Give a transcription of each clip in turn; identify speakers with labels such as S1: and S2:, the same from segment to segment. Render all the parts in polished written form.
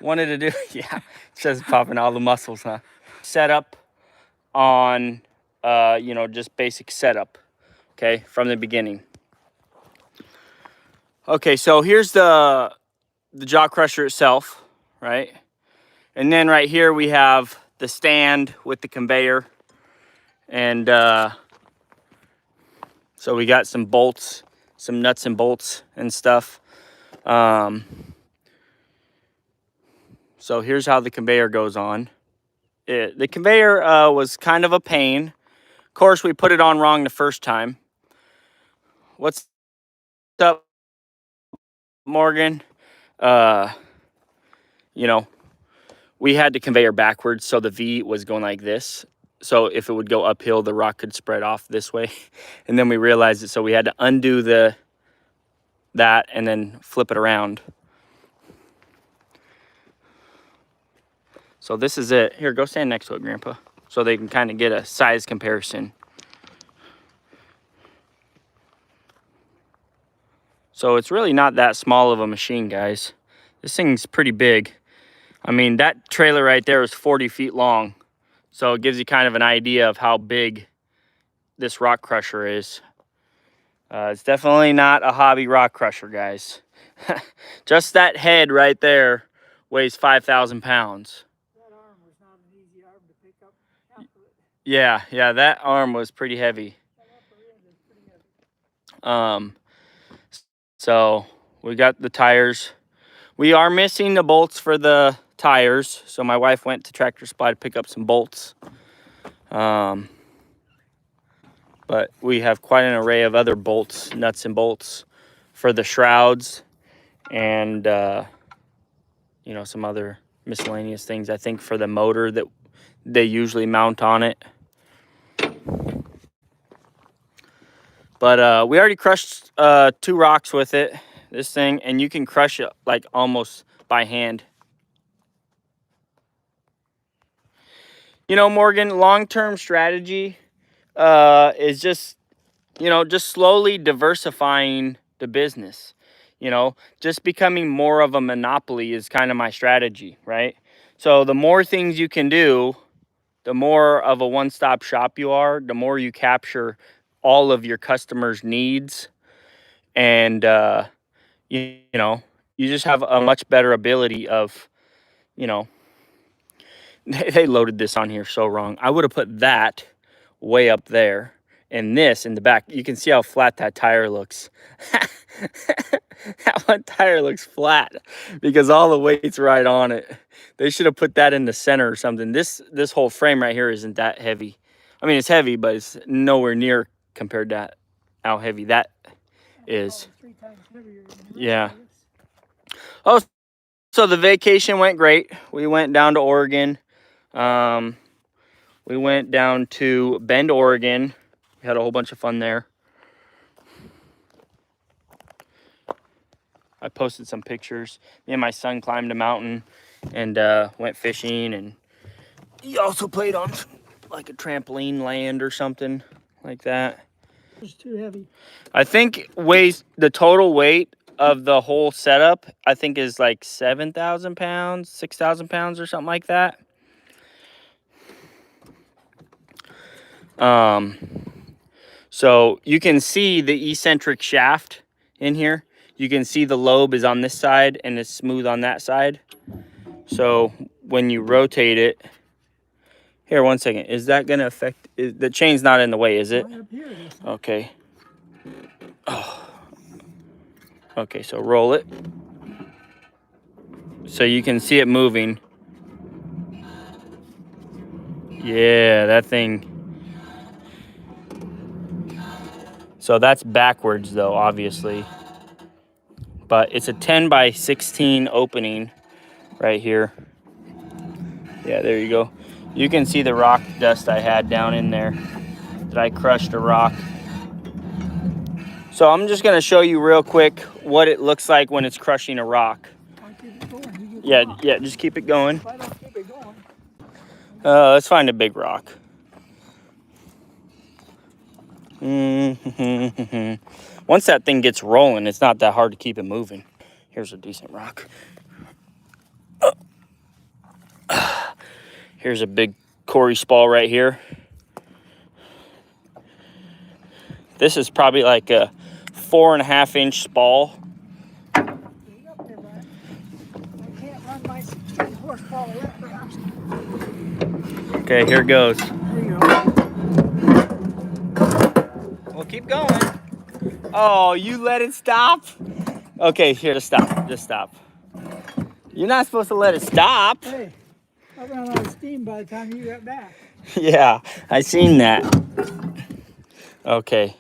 S1: wanted to do, yeah, just popping all the muscles, huh? Setup on, you know, just basic setup, okay, from the beginning. Okay, so here's the jaw crusher itself, right? And then right here we have the stand with the conveyor. And so we got some bolts, some nuts and bolts and stuff. So here's how the conveyor goes on. The conveyor was kind of a pain. Of course, we put it on wrong the first time. What's up, Morgan? You know, we had the conveyor backwards, so the V was going like this. So if it would go uphill, the rock could spread off this way. And then we realized it, so we had to undo that and then flip it around. So this is it. Here, go stand next to it, Grandpa, so they can kind of get a size comparison. So it's really not that small of a machine, guys. This thing's pretty big. I mean, that trailer right there is 40 feet long. So it gives you kind of an idea of how big this rock crusher is. It's definitely not a hobby rock crusher, guys. Just that head right there weighs 5,000 pounds.
S2: That arm was not an easy arm to pick up half of it.
S1: Yeah, that arm was pretty heavy.
S2: That upper end is pretty heavy.
S1: So we got the tires. We are missing the bolts for the tires, so my wife went to Tractor Supply to pick up some bolts. But we have quite an array of other bolts, nuts and bolts for the shrouds and you know, some other miscellaneous things, I think, for the motor that they usually mount on it. But we already crushed 2 rocks with it, this thing, and you can crush it like almost by hand. You know, Morgan, long-term strategy is just, you know, just slowly diversifying the business. You know, just becoming more of a monopoly is kind of my strategy, right? So the more things you can do, the more of a one-stop shop you are, the more you capture all of your customers' needs. And, you know, you just have a much better ability of, you know, they loaded this on here so wrong. I would have put that way up there and this in the back. You can see how flat that tire looks. That one tire looks flat because all the weight's right on it. They should have put that in the center or something. This whole frame right here isn't that heavy. I mean, it's heavy, but it's nowhere near compared to how heavy that is.
S2: 3 times heavier than
S1: Yeah. Oh, so the vacation went great. We went down to Oregon. We went down to Bend, Oregon. We had a whole bunch of fun there. I posted some pictures. Me and my son climbed a mountain and went fishing, and he also played on like a trampoline land or something like that.
S2: It's too heavy.
S1: I think the total weight of the whole setup, I think, is like 7,000 pounds, 6,000 pounds or something like that. So you can see the eccentric shaft in here. You can see the lobe is on this side and it's smooth on that side. So when you rotate it, here, 1 second. Is that going to affect, the chain's not in the way, is it?
S2: Right up here it is.
S1: Okay. Oh. Okay, so roll it. So you can see it moving. Yeah, that thing. So that's backwards though, obviously. But it's a 10 by 16 opening right here. Yeah, there you go. You can see the rock dust I had down in there that I crushed a rock. So I'm just gonna show you real quick what it looks like when it's crushing a rock.
S2: I'll keep it going.
S1: Yeah, just keep it going.
S2: If I don't keep it going.
S1: Let's find a big rock. Once that thing gets rolling, it's not that hard to keep it moving. Here's a decent rock. Here's a big Corey spall right here. This is probably like a 4.5-inch spall.
S2: Get up there, but I can't run my 16 horsepower that fast.
S1: Okay, here it goes.
S2: There you go.
S1: Well, keep going. Oh, you let it stop? Okay, here, just stop. Just stop. You're not supposed to let it stop.
S2: Hey, I ran out of steam by the time you got back.
S1: Yeah, I seen that. Okay.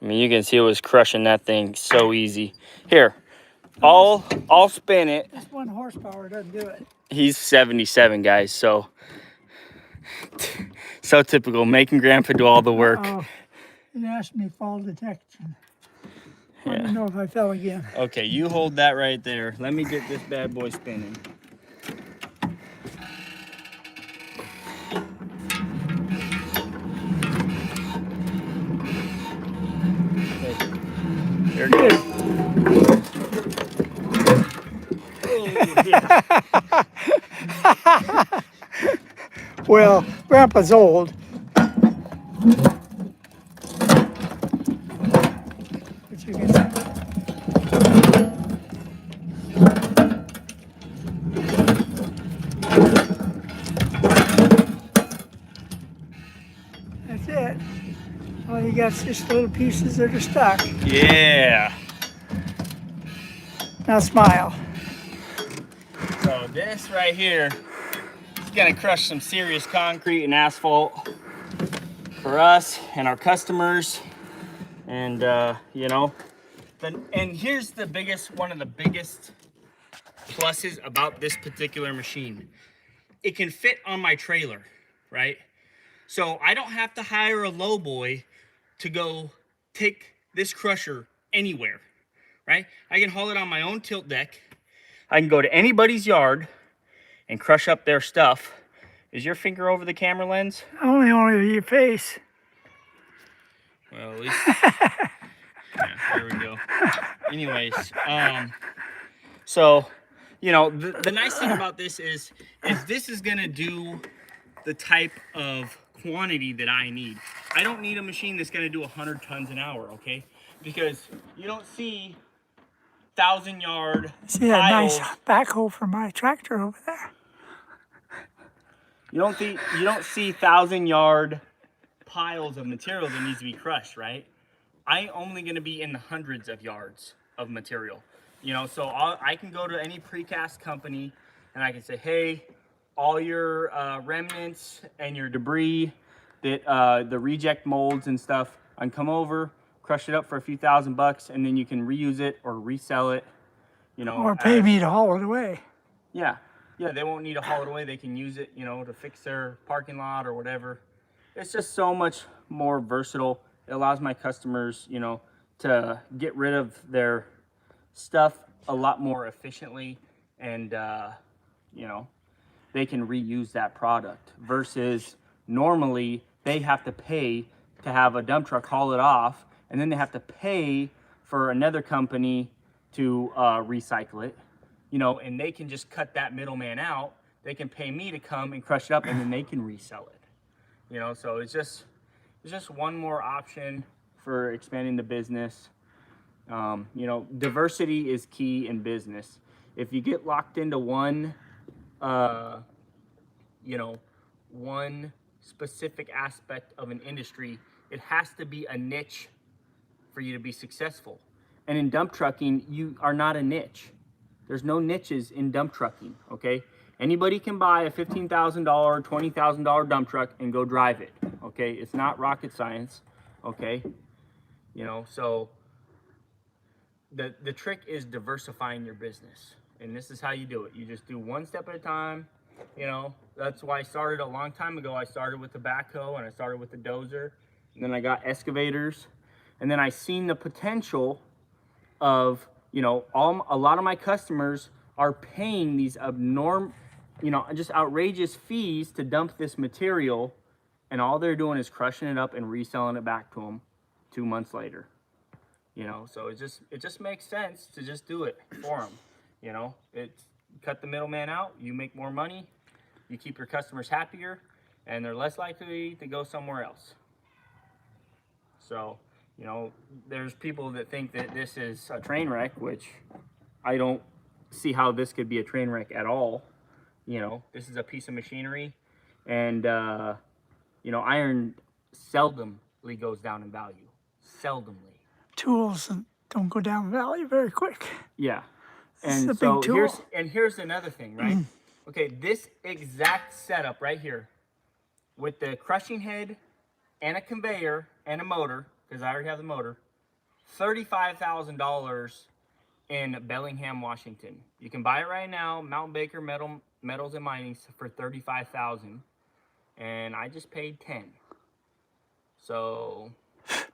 S1: I mean, you can see it was crushing that thing so easy. Here, I'll spin it.
S2: This 1 horsepower doesn't do it.
S1: He's 77, guys, so typical, making Grandpa do all the work.
S2: Oh, it asked me fall detection. I
S1: Yeah.
S2: didn't know if I fell again.
S1: Okay, you hold that right there. Let me get this bad boy spinning. Okay. Here it goes. Oh, yeah.
S2: Well, Grandpa's old. But you can. That's it. All you got is just little pieces that are stuck.
S1: Yeah.
S2: Now smile.
S1: So this right here is gonna crush some serious concrete and asphalt for us and our customers. And you know, and here's the one of the biggest pluses about this particular machine. It can fit on my trailer, right? So I don't have to hire a lowboy to go take this crusher anywhere, right? I can haul it on my own tilt deck. I can go to anybody's yard and crush up their stuff. Is your finger over the camera lens?
S2: Only your face.
S1: Well, at least, yeah, there we go. Anyways, so, you know, the nice thing about this is this is gonna do the type of quantity that I need. I don't need a machine that's gonna do 100 tons an hour, okay? Because you don't see 1,000-yard
S2: See that
S1: piles.
S2: nice backhoe for my tractor over there?
S1: You don't see 1,000-yard piles of material that needs to be crushed, right? I'm only going to be in the hundreds of yards of material, you know. So I can go to any precast company and I can say, hey, all your remnants and your debris, that the reject molds and stuff, I can come over, crush it up for a few $1,000, and then you can reuse it or resell it, you know.
S2: Or pay me to haul it away.
S1: Yeah, they won't need to haul it away. They can use it, you know, to fix their parking lot or whatever. It's just so much more versatile. It allows my customers, you know, to get rid of their stuff a lot more efficiently, and you know, they can reuse that product versus normally they have to pay to have a dump truck haul it off, and then they have to pay for another company to recycle it, you know, and they can just cut that middleman out. They can pay me to come and crush it up, and then they can resell it, you know. So it's just one more option for expanding the business. You know, diversity is key in business. If you get locked into one, you know, one specific aspect of an industry, it has to be a niche for you to be successful. And in dump trucking, you are not a niche. There's no niches in dump trucking, okay? Anybody can buy a $15,000, $20,000 dump truck and go drive it, okay? It's not rocket science, okay? You know, so the trick is diversifying your business. And this is how you do it. You just do one step at a time. You know, that's why I started a long time ago. I started with the backhoe and I started with the dozer. And then I got excavators. And then I seen the potential of, you know, a lot of my customers are paying these just outrageous fees to dump this material. And all they're doing is crushing it up and reselling it back to them 2 months later. You know, so it just makes sense to just do it for them. You know, cut the middleman out, you make more money, you keep your customers happier, and they're less likely to go somewhere else. So, you know, there's people that think that this is a train wreck, which I don't see how this could be a train wreck at all. You know, this is a piece of machinery, and you know, iron seldomly goes down in value. Seldomly.
S2: Tools don't go down value very quick.
S1: Yeah.
S2: This is
S1: And
S2: a
S1: so
S2: big tool.
S1: here's another thing, right? Okay, this exact setup right here with the crushing head and a conveyor and a motor, because I already have the motor, $35,000 in Bellingham, Washington. You can buy it right now, Mountain Baker Metals and Mining, for $35,000, and I just paid 10. So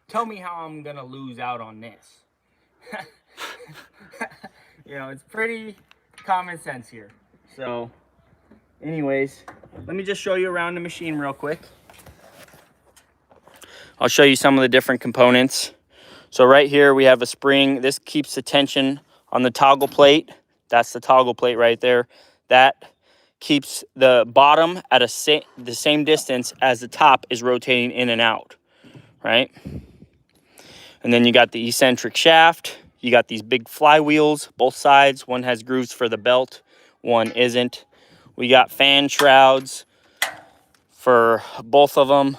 S1: tell me how I'm gonna lose out on this. You know, it's pretty common sense here. So anyways, let me just show you around the machine real quick. I'll show you some of the different components. So right here we have a spring. This keeps the tension on the toggle plate. That's the toggle plate right there. That keeps the bottom at the same distance as the top is rotating in and out, right? And then you got the eccentric shaft. You got these big flywheels, both sides. One has grooves for the belt, one isn't. We got fan shrouds for both of them,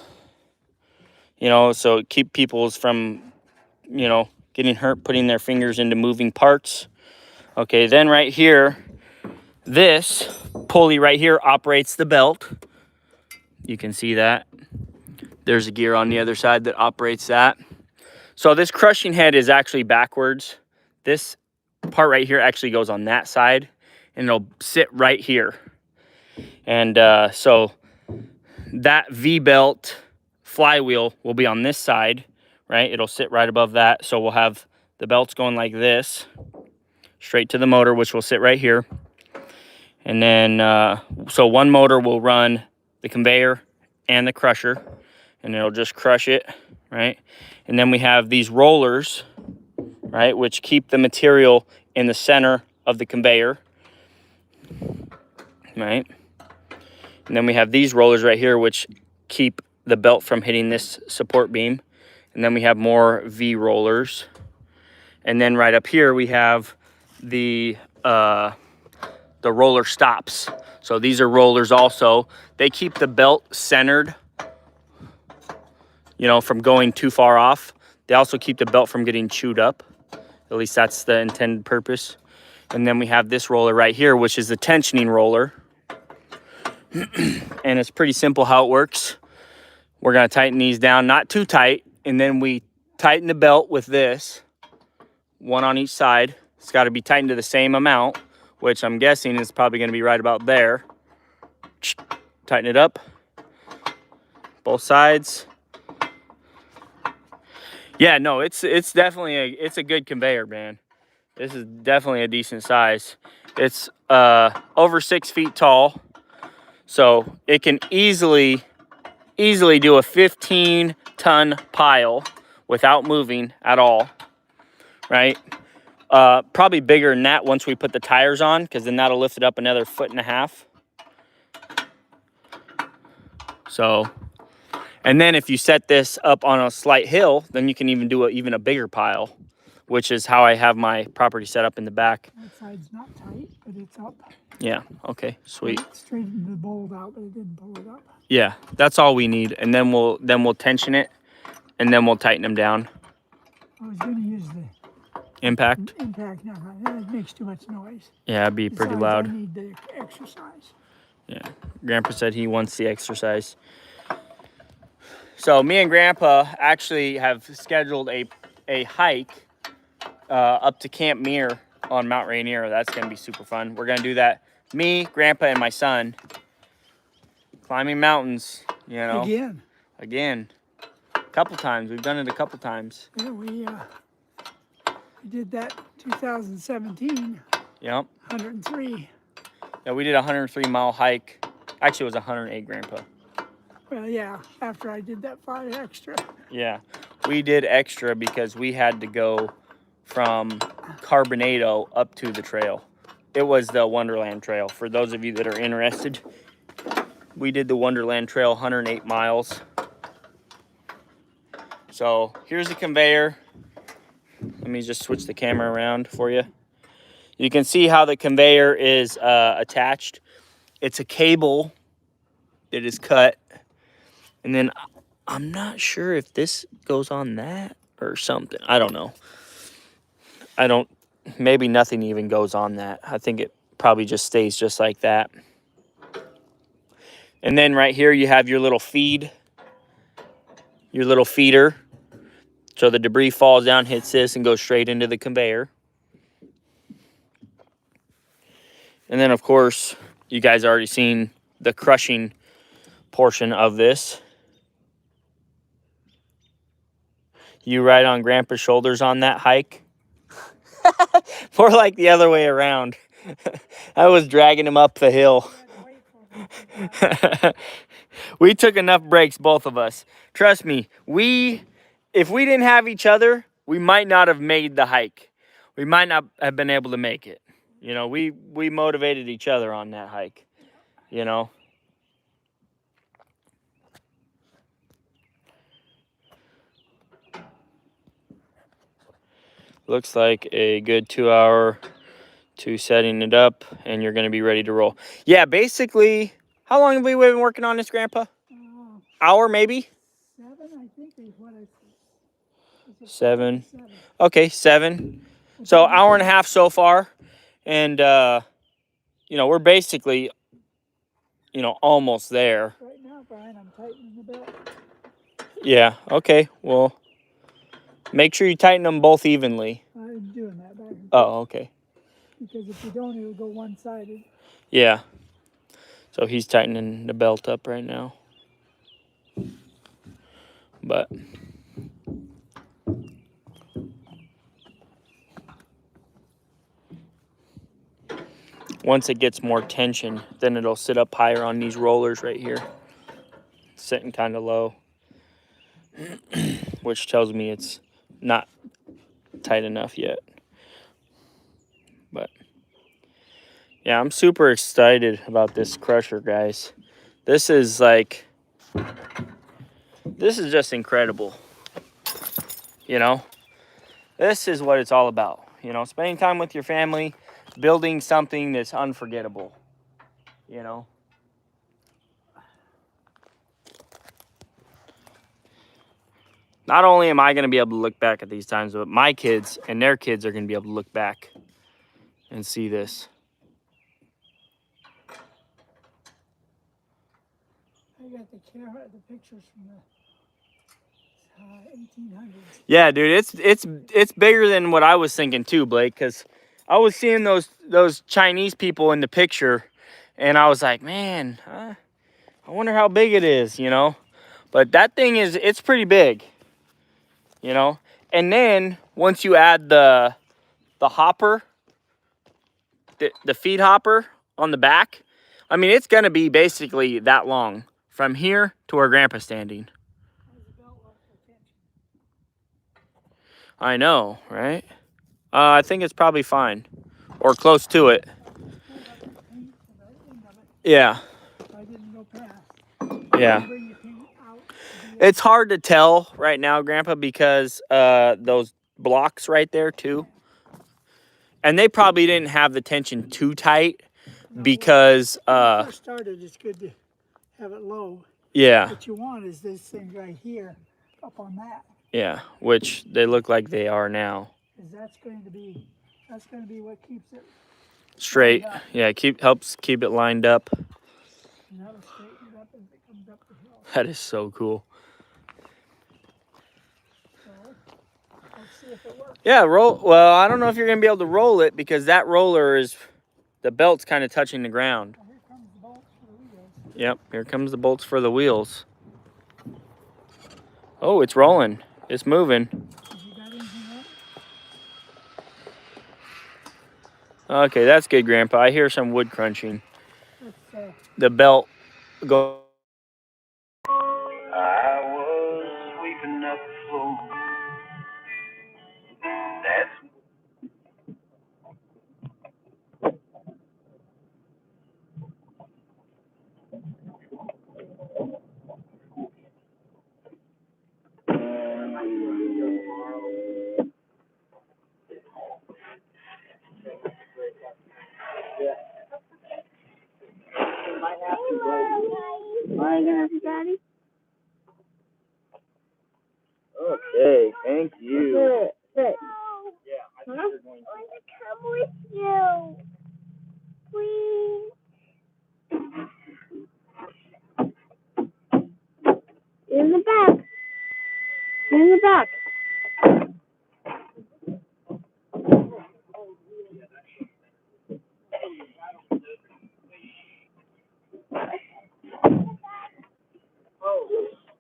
S1: you know, so keep people from, you know, getting hurt, putting their fingers into moving parts. Okay, then right here, this pulley right here operates the belt. You can see that. There's a gear on the other side that operates that. So this crushing head is actually backwards. This part right here actually goes on that side, and it'll sit right here. And so that V-belt flywheel will be on this side, right? It'll sit right above that. So we'll have the belts going like this, straight to the motor, which will sit right here. And then, so one motor will run the conveyor and the crusher, and it'll just crush it, right? And then we have these rollers, right, which keep the material in the center of the conveyor, right? And then we have these rollers right here, which keep the belt from hitting this support beam. And then we have more V rollers. And then right up here, we have the roller stops. So these are rollers also. They keep the belt centered, you know, from going too far off. They also keep the belt from getting chewed up. At least that's the intended purpose. And then we have this roller right here, which is the tensioning roller. And it's pretty simple how it works. We're gonna tighten these down, not too tight. And then we tighten the belt with this, one on each side. It's gotta be tightened to the same amount, which I'm guessing is probably gonna be right about there. Tighten it up, both sides. Yeah, no, it's definitely a good conveyor, man. This is definitely a decent size. It's over 6 feet tall, so it can easily do a 15-ton pile without moving at all, right? Probably bigger than that once we put the tires on, because then that'll lift it up another 1.5 feet. So, and then if you set this up on a slight hill, then you can even do even a bigger pile, which is how I have my property set up in the back.
S2: That side's not tight, but it's up.
S1: Yeah, okay, sweet.
S2: It straightened the bolt out, but it didn't pull it up.
S1: Yeah, that's all we need. And then we'll tension it, and then we'll tighten them down.
S2: I was going to use the
S1: Impact?
S2: impact. No, it makes too much noise.
S1: Yeah, it'd be pretty
S2: Besides,
S1: loud.
S2: I need the exercise.
S1: Yeah, Grandpa said he wants the exercise. So me and Grandpa actually have scheduled a hike up to Camp Muir on Mount Rainier. That's going to be super fun. We're going to do that. Me, Grandpa, and my son. Climbing mountains, you know. Again. A couple times. We've done it a couple times.
S2: Yeah, we did that 2017.
S1: Yep.
S2: 103.
S1: Yeah, we did a 103-mile hike. Actually, it was 108, Grandpa.
S2: Well, yeah, after I did that 5 extra.
S1: Yeah, we did extra because we had to go from Carbonado up to the trail. It was the Wonderland Trail, for those of you that are interested. we did the Wonderland Trail 108 miles. So here's the conveyor. Let me just switch the camera around for you. You can see how the conveyor is attached. It's a cable that is cut. And then I'm not sure if this goes on that or something. I don't know. Maybe nothing even goes on that. I think it probably just stays just like that. And then right here you have your little feed, your little feeder. So the debris falls down, hits this, and goes straight into the conveyor. And then, of course, you guys already seen the crushing portion of this. You ride on Grandpa's shoulders on that hike. More like the other way around. I was dragging him up the hill. We took enough breaks, both of us. Trust me, if we didn't have each other, we might not have made the hike. We might not have been able to make it. You know, we motivated each other on that hike, you know. Looks like a good 2 hour to setting it up, and you're going to be ready to roll. Yeah, basically, how long have we been working on this, Grandpa? Hour, maybe?
S2: 7, I think, is what I said.
S1: 7. Okay, 7. So hour and a half so far. And, you know, we're basically, you know, almost there.
S2: Right now, Brian, I'm tightening the belt.
S1: Yeah, okay. Well, make sure you tighten them both evenly.
S2: I'm doing that back.
S1: Oh, okay.
S2: Because if you don't, it'll go one-sided.
S1: Yeah. So he's tightening the belt up right now. But once it gets more tension, then it'll sit up higher on these rollers right here. Sitting kind of low. Which tells me it's not tight enough yet. But yeah, I'm super excited about this crusher, guys. This is just incredible. You know, this is what it's all about. You know, spending time with your family, building something that's unforgettable. You know, not only am I going to be able to look back at these times, but my kids and their kids are going to be able to look back and see this.
S2: I got the pictures from the 1800s.
S1: Yeah, dude, it's bigger than what I was thinking too, Blake, because I was seeing those Chinese people in the picture, and I was like, man, I wonder how big it is, you know. But that thing it's pretty big, you know. And then once you add the hopper, the feed hopper on the back, I mean, it's gonna be basically that long from here to where Grandpa's standing. I know, right? I think it's probably fine, or close to it. Yeah.
S2: I didn't go past.
S1: Yeah. It's hard to tell right now, Grandpa, because those blocks right there too. And they probably didn't have the tension too tight because
S2: when I first started, it's good to have it low.
S1: Yeah.
S2: What you want is this thing right here up on that.
S1: Yeah, which they look like they are now.
S2: Because that's going to be what keeps it
S1: straight. Yeah, helps keep it lined up.
S2: And that'll straighten it up as it comes up the hill.
S1: That is so cool.
S2: So let's see if it works.
S1: Yeah, well, I don't know if you're gonna be able to roll it because that roller the belt's kind of touching the ground.
S2: Well, here comes the bolts for the wheels.
S1: Yep, here comes the bolts for the wheels. Oh, it's rolling. It's moving.
S2: Have you got anything else?
S1: Okay, that's good, Grandpa. I hear some wood crunching. The belt go.
S3: I was sweeping up the floor. That's
S4: are you gonna do, Daddy?
S1: Okay, thank you.
S4: Sit.
S1: Yeah, I think
S4: Huh?
S1: you're going
S4: I want to come with you. Please. In the back. In the back.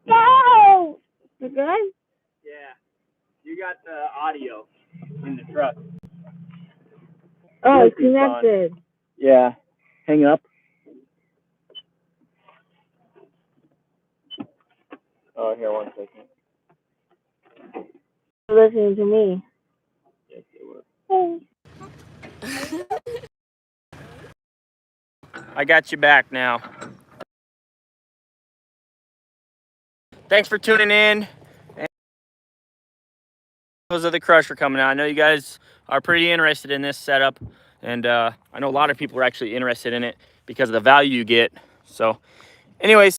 S4: Go! You good?
S1: Yeah, you got the audio in the truck.
S4: Oh, it's
S1: Bluetooth's on.
S4: connected.
S1: Yeah, hang up. Oh, here, 1 second.
S4: You're listening to me.
S1: Yes, it was. I got you back now. Thanks for tuning in. Those of the crusher coming out. I know you guys are pretty interested in this setup, and I know a lot of people are actually interested in it because of the value you get. So anyways,